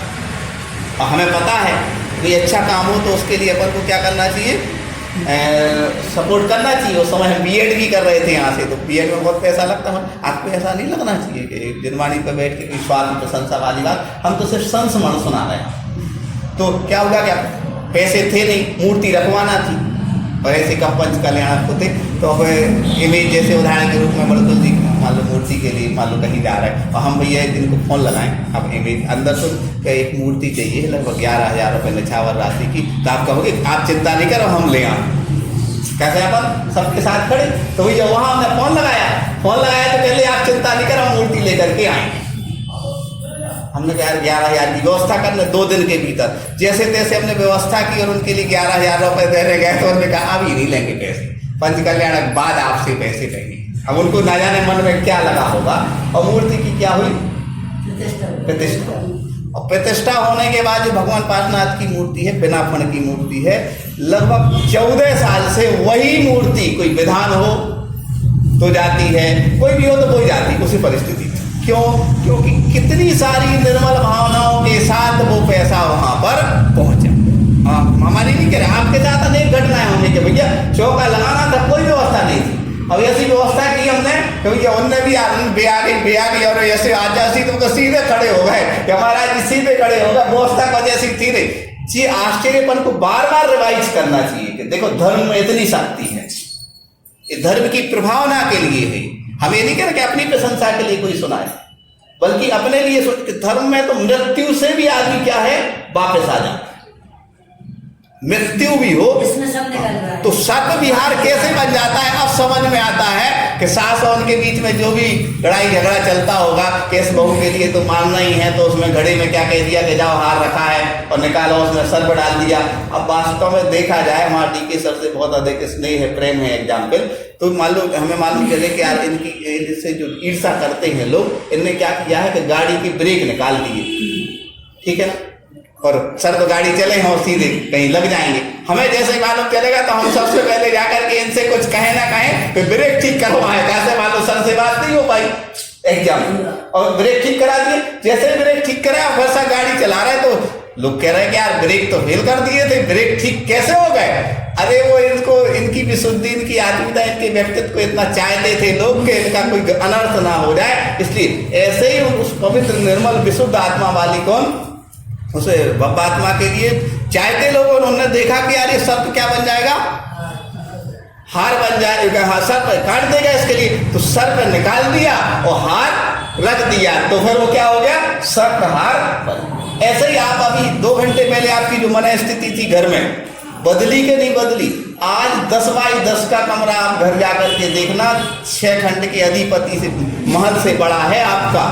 और हमें पता है कि अच्छा काम हो तो उसके लिए अपन को क्या करना चाहिए, सपोर्ट करना चाहिए। उस समय हम बीएड भी कर रहे थे यहाँ से, तो बीएड में बहुत पैसा लगता है। आपको ऐसा नहीं लगना चाहिए कि जिनवाणी पर बैठ के कोई स्वार्थ प्रशंसा वाली बात, हम तो सिर्फ संस्मरण सुना रहे हैं। तो क्या होगा, क्या पैसे थे नहीं, मूर्ति रखवाना थी और ऐसे का पंच कल्याण होते, तो अब इमेज जैसे उदाहरण के रूप में बड़कुल जी मान लो मूर्ति के लिए मान लो कहीं जा रहे हैं और हम भैया एक दिन को फ़ोन लगाएं, अब इमेज अंदर तो एक मूर्ति चाहिए लगभग 11,000 रुपये निछावर राशि की, तो आप कहोगे आप चिंता नहीं करो हम ले आए, कैसे अपन सबके साथ खड़े। तो भैया वहाँ हमने फ़ोन लगाया तो पहले आप चिंता नहीं करो हम मूर्ति लेकर के आएंगे। हमने कहा 11,000 की व्यवस्था करने 2 दिन के भीतर, जैसे तैसे हमने व्यवस्था की और उनके लिए 11,000 रुपये देने गए तो उन्होंने कहा अभी नहीं लेंगे पैसे, पंच कल्याण के बाद आपसे पैसे लेंगे। अब उनको ना जाने मन में क्या लगा होगा। और मूर्ति की क्या हुई, प्रतिष्ठा। और प्रतिष्ठा होने के बाद जो भगवान पार्श्वनाथ की मूर्ति है, बिना फण की मूर्ति है, लगभग 14 साल से वही मूर्ति, कोई विधान हो तो जाती है, कोई भी हो तो कोई जाती उसी परिस्थिति। क्यों? क्योंकि कितनी सारी निर्मल भावनाओं के साथ वो पैसा वहां पर पहुंचा। हमारी नहीं कह रहे, आपके साथ अनेक घटनाएं होंगी कि भैया चौका लगाना था, कोई व्यवस्था नहीं थी, अब ऐसी व्यवस्था की हमने कि भैया उनने भी बेआगे और ऐसे आजासी तो सीधे खड़े हो गए कि महाराज जी सीधे खड़े हो गए, व्यवस्था की वजह से थी नहीं। जी आश्चर्यपन को बार बार रिवाइज करना चाहिए कि देखो धर्म में इतनी शक्ति है, ये धर्म की प्रभावना के लिए है। हम ये नहीं कह रहे कि अपनी प्रशंसा के लिए कोई सुनाए, बल्कि अपने लिए सोच के धर्म में तो मृत्यु से भी आदमी क्या है वापस आ जाता है। मृत्यु भी हो तो सर्प विहार कैसे बन जाता है, अब समझ में आता है कि सास और उनके बीच में जो भी लड़ाई झगड़ा चलता होगा कि इस बहू के लिए तो मानना ही है, तो उसमें घड़े में क्या कह दिया कि जाओ हार रखा है और निकालो, उसमें सर्प डाल दिया। अब वास्तव में देखा जाए हमारा डी के सर से बहुत अधिक स्नेह है, प्रेम है एग्जाम्पल, तो मान लो हमें मालूम चले कि यार इनकी इनसे जो ईर्षा करते हैं लोग, इनने क्या किया है कि गाड़ी की ब्रेक निकाल दिए, ठीक है ना, और सर तो गाड़ी चले हैं और सीधे कहीं लग जाएंगे। हमें जैसे ही मालूम चलेगा तो हम सबसे पहले जाकर के इनसे कुछ कहे ना कहें तो ब्रेक ठीक करवाएं, कैसे मालूम सर से बात नहीं हो पाई एग्जाम, और ब्रेक ठीक करा दिए। जैसे ब्रेक ठीक करा वैसा गाड़ी चला रहे तो लोग कह रहे हैं कि यार ब्रेक तो फेल कर दिए थे, ब्रेक ठीक कैसे हो गए। अरे वो इनको इनकी विशुद्धि, इनकी आत्मीयता, इनके व्यक्तित्व को इतना चाहते थे लोग कि इनका कोई अनर्थ ना हो जाए, इसलिए ऐसे ही उस पवित्र निर्मल विशुद्ध आत्मा वाली कौन उसे आत्मा के लिए चाहते लोग, उन्होंने देखा कि यार ये सर्प क्या बन जाएगा, हार बन जाएगा, हाँ सर्प काट देगा इसके लिए, तो सर्प निकाल दिया और हार रख दिया, तो फिर वो क्या हो गया, सर्प हार बन। ऐसे ही आप अभी 2 घंटे पहले आपकी जो मन स्थिति थी घर में बदली के नहीं बदली, आज 10 बाई 10 का कमरा आप घर जाकर के देखना 6 खंड के अधिपति से महल से बड़ा है आपका।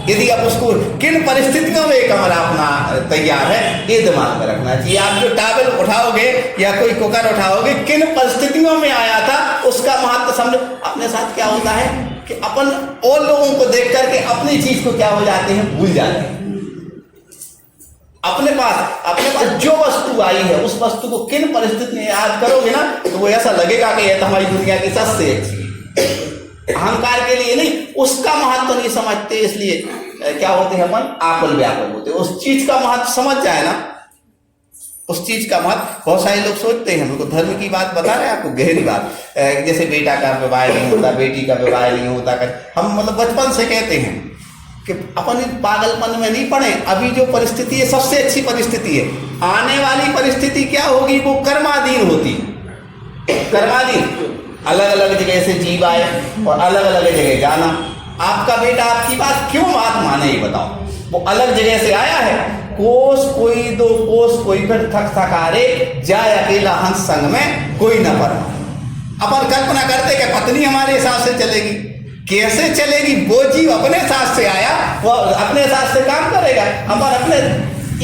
यदि आप उसको किन परिस्थितियों में कमरा अपना तैयार है, ये दिमाग में रखना चाहिए। आप जो टावल उठाओगे या कोई कुकर उठाओगे, किन परिस्थितियों में आया था उसका महत्व समझो। अपने साथ क्या होता है कि अपन और लोगों को देख करके अपनी चीज को क्या हो जाते हैं, भूल जाते हैं। अपने पास जो वस्तु आई है उस वस्तु को किन परिस्थिति में याद करोगे ना, तो वो ऐसा लगेगा कि यह तो हमारी दुनिया की सबसे अच्छी। अहंकार के लिए नहीं, उसका महत्व नहीं समझते, इसलिए क्या होते हैं अपन आकुल व्याकुल होते। उस चीज का महत्व समझ जाए ना, उस चीज का महत्व। बहुत सारे लोग सोचते हैं, हमको धर्म की बात बता रहे हैं आपको, गहरी बात, जैसे बेटा का विवाह नहीं होता, बेटी का विवाह नहीं होता, हम मतलब बचपन से कहते हैं कि अपन पागलपन में नहीं पड़े। अभी जो परिस्थिति है सबसे अच्छी परिस्थिति है, आने वाली परिस्थिति क्या होगी वो कर्माधीन होती, कर्माधीन। अलग अलग जगह से जीव आए और अलग अलग जगह जाना। आपका बेटा आपकी बात क्यों बात माने ये बताओ, वो अलग जगह से आया है, कोस कोई दो कोस कोई, फिर थक थकारे जाए अकेला हंस संग में कोई न परमा। अपन कल्पना करते कि पत्नी हमारे हिसाब से चलेगी, कैसे चलेगी, वो जीव अपने साथ से आया, वो अपने साथ से काम करेगा। अपन अपने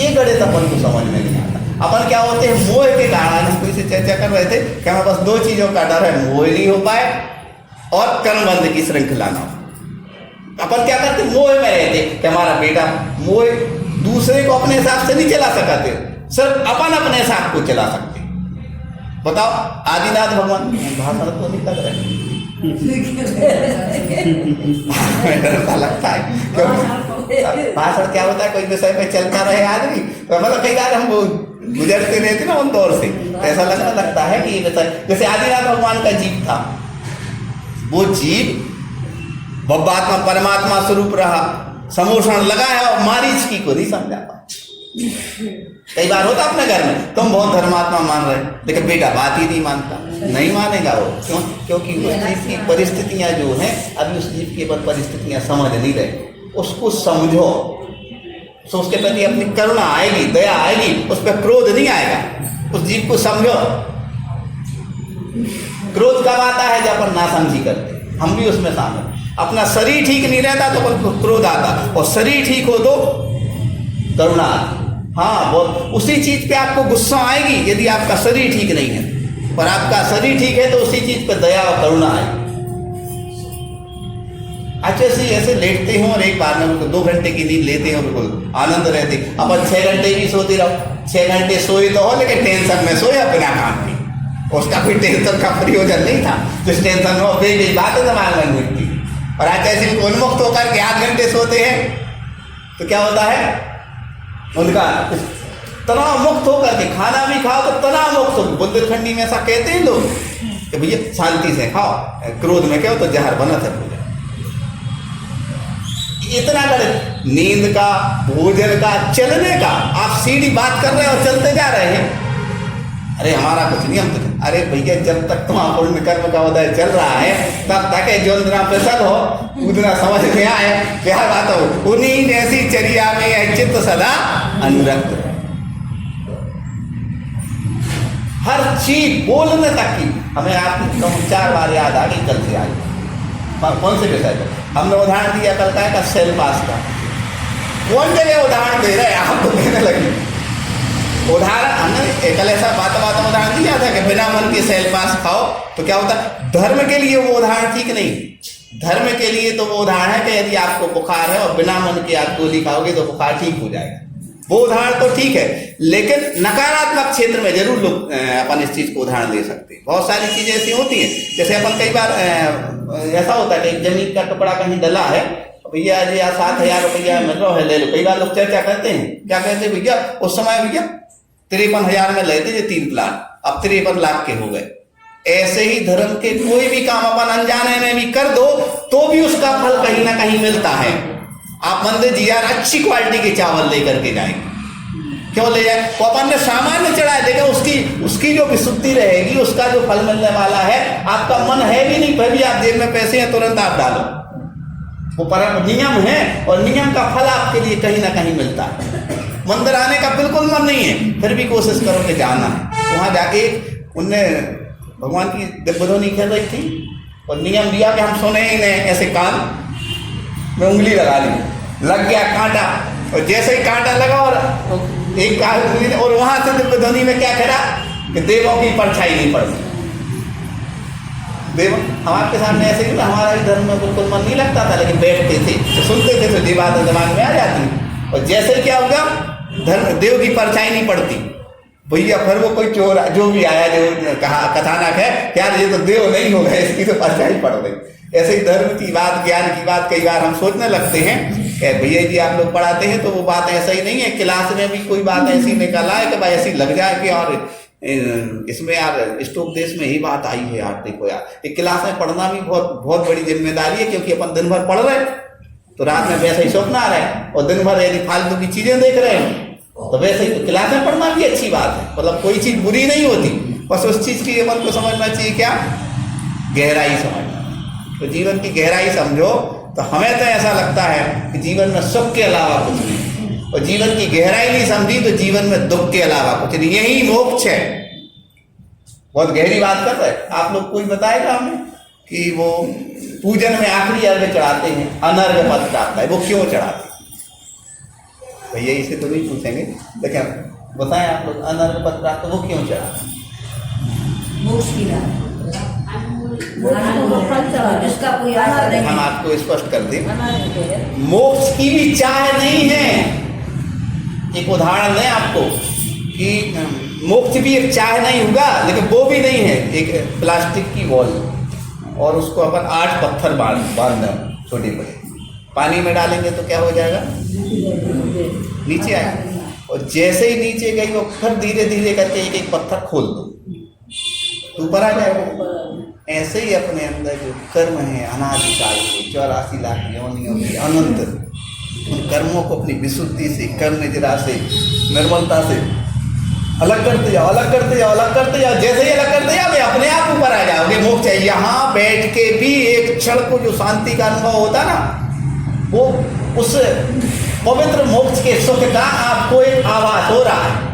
एक गणित अपन को समझ में नहीं आता। अपन क्या होते हैं, मोह के कारण, हम कोई से चर्चा कर रहे थे कि हमें बस 2 चीजों का डर है, मोह नहीं हो पाए और कर्मबंध की श्रृंखला ना हो। अपन क्या करते, मोह में रहते कि हमारा बेटा, मोह दूसरे को अपने हिसाब से नहीं चला सकते, सिर्फ अपन अपने हिसाब को चला सकते। बताओ आदिनाथ भगवान भाषण तो नहीं लग रहे डरता लगता है, क्योंकि भाषण क्या होता है, कोई विषय पे चलता रहे आदमी, तो मतलब कई बार हम गुजरते रहते ना उन दौर से, ऐसा लगता है कि जैसे आदिनाथ भगवान का जीव था, वो जीव बब्बात्मा परमात्मा स्वरूप रहा, समोषण लगा है और मारीच की को नहीं समझा पा। कई बार होता अपने घर में, तुम बहुत धर्मात्मा मान रहे, लेकिन बेटा बात ही नहीं मानता, नहीं मानेगा वो। क्यों? क्योंकि उस जीव की परिस्थितियां जो हैं, अभी उस जीव की परिस्थितियां समझ नहीं रहे। उसको समझो, तो उसके प्रति अपनी करुणा आएगी, दया आएगी, उस पर क्रोध नहीं आएगा। उस जीव को समझो। क्रोध कब आता है? जब अपन नासमझी करते, हम भी उसमें शामिल। अपना शरीर ठीक नहीं रहता तो अपन को क्रोध आता, और शरीर ठीक हो तो करुणा आती। हाँ, वो उसी चीज पे आपको गुस्सा आएगी यदि आपका शरीर ठीक नहीं है, पर आपका शरीर ठीक है तो उसी चीज पे दया और करुणा आएगी। अच्छे से ऐसे लेटते हो और एक बार में 2 घंटे की नींद लेते हो, बिल्कुल आनंद रहते। अपन 6 घंटे भी सोते रहो, 6 घंटे सोए तो हो, लेकिन टेंशन में सोया बिना काम की, उसका कोई टेंशन का प्रयोजन नहीं था। जिस टेंशन में बेबी बात है दिमाग में घूमती। और आज ऐसे उन्मुक्त होकर के 8 घंटे सोते हैं तो क्या होता है? उनका तनाव मुक्त होकर के खाना भी खाओ तो तनाव मुक्त हो। बुंदेलखंडी में ऐसा कहते हैं लोग कि भैया शांति से खाओ, क्रोध में क्या हो तो जहर बनत है। इतना कर नींद का, भोजन का, चलने का, आप सीधी बात कर रहे हो और चलते जा रहे हैं। अरे हमारा कुछ नहीं, हम तो अरे भैया जब तक तुम्हारा पुण्य कर्म का उदय चल रहा है तब तक जो इतना प्रसन्न हो उतना समझ में आए। क्या बात हो, उन्हीं जैसी चर्या में यह चित्त सदा अनुरक्त। हर चीज बोलने तक की हमें आपकी 4 बार याद आ गई, कल से आई। कौन से विषय पर हमने उदाहरण दिया? कल का सेल पास का। कौन जगह उदाहरण दे रहे हैं? आपको देने लगी उदाहरण। हमने कल ऐसा बात उदाहरण दिया था कि बिना मन के सेल पास खाओ तो क्या होता है? धर्म के लिए वो उदाहरण ठीक नहीं। धर्म के लिए तो वो उदाहरण है कि यदि आपको बुखार है और बिना मन के आप गोली खाओगे तो बुखार ठीक हो जाएगा, वो उदाहरण तो ठीक है। लेकिन नकारात्मक क्षेत्र में जरूर लोग अपन इस चीज को उदाहरण ले सकते हैं। बहुत सारी चीजें ऐसी होती हैं, जैसे अपन कई बार ऐसा होता है कि जमीन का टुकड़ा कहीं डला है, भैया जी 7,000 रुपया मिल रहा है, ले लो। कई बार लोग चर्चा करते हैं, क्या कहते हैं? भैया उस समय भैया 53,000 में लेते थे 3 प्लाट, अब 53 लाख के हो गए। ऐसे ही धर्म के कोई भी काम अपन अनजाने में भी कर दो तो भी उसका फल कहीं ना कहीं मिलता है। आप मंदिर जी यार अच्छी क्वालिटी के चावल लेकर के जाएंगे, क्यों ले जाए? वो अपन ने सामान्य चढ़ाया, लेकिन उसकी जो विशुद्धि रहेगी, उसका जो फल मिलने वाला है, आपका मन है भी नहीं, फिर भी आप जेब में पैसे हैं तुरंत आप डालो। वो परम नियम है और नियम का फल आपके लिए कहीं ना कहीं मिलता है। मंदिर आने का बिल्कुल मन नहीं है, फिर भी कोशिश करो कि जाना है। वहाँ जाके उनने भगवान की दिव्यध्वनि खेल रही थी और नियम दिया कि हम सुने ही नहीं, ऐसे कान में उंगली लगा ली, लग गया कांटा, और जैसे ही कांटा लगा और एक कान, और वहां से दिव्यध्वनि में क्या करा कि देवों की परछाई नहीं पड़ती। देव हम आपके सामने ऐसे ही, हमारा भी धर्म में बिल्कुल मन नहीं लगता था, लेकिन बैठते थे तो सुनते थे तो ये बात दिमाग में आ जाती। और जैसे क्या होगा, धर्म देव की परछाई नहीं पड़ती भैया, फिर वो कोई चोर जो भी आया, जो कहा कथानक है यार ये तो देव नहीं हो गए, इसकी तो परछाई पड़ गई। ऐसे ही धर्म की बात, ज्ञान की बात कई बार हम सोचने लगते हैं कि भैया जी आप लोग पढ़ाते हैं तो वो बात ऐसा ही नहीं है। क्लास में भी कोई बात ऐसी निकल आए कि भाई ऐसी लग जाए कि और इसमें यार इष्टोपदेश में ही बात आई है यार, देखो यार एक क्लास में पढ़ना भी बहुत बड़ी जिम्मेदारी है, क्योंकि अपन दिन भर पढ़ रहे हैं तो रात में वैसे ही स्वप्न आ रहा है, और दिन भर यदि फालतू की चीजें देख रहे हैं तो वैसे ही क्लास में पढ़ना भी अच्छी बात है, मतलब कोई चीज बुरी नहीं होती, बस उस चीज की अपन को समझना चाहिए क्या, गहराई समझना। तो जीवन की गहराई समझो तो हमें तो ऐसा लगता है कि जीवन में सुख के अलावा कुछ नहीं, और जीवन की गहराई नहीं समझी तो जीवन में दुख के अलावा कुछ नहीं, यही मोक्ष है। बहुत गहरी बात कर रहे हैं आप लोग। कोई बताएगा हमें कि वो पूजन में आखिरी अर्घ चढ़ाते हैं, अनर्घ पद चढ़ाता है, वो क्यों चढ़ाते हैं? भैया इसे तो नहीं पूछेंगे, लेकिन बताएं आप लोग, अनर्घ पद चढ़ाते वो क्यों चढ़ाते? हम आपको स्पष्ट कर दें, मोक्ष की भी चाह नहीं है। एक उदाहरण दें आपको कि मोक्ष भी एक चाह नहीं होगा, लेकिन वो भी नहीं है। एक प्लास्टिक की बॉल और उसको अपन 8 पत्थर बांध दें छोटे बड़े, पानी में डालेंगे तो क्या हो जाएगा? नीचे आएगा। और जैसे ही नीचे गई वो फिर धीरे धीरे करके एक एक पत्थर खोल दो तो ऊपर आ जाएगा। ऐसे ही अपने अंदर जो कर्म है अनादिकाल के 84 लाख योनियों के अनंत, उन कर्मों को अपनी विशुद्धि से, कर्म निद्रा से, निर्मलता से अलग करते जाओ, अलग करते जाओ, अलग करते जाओ। जैसे ही अलग करते जाओगे अपने आप ऊपर आ जाओगे। मोक्ष है, यहाँ बैठ के भी एक क्षण को जो शांति का अनुभव होता ना, वो उस पवित्र मोक्ष के सुख का आपको एक आभास हो रहा है।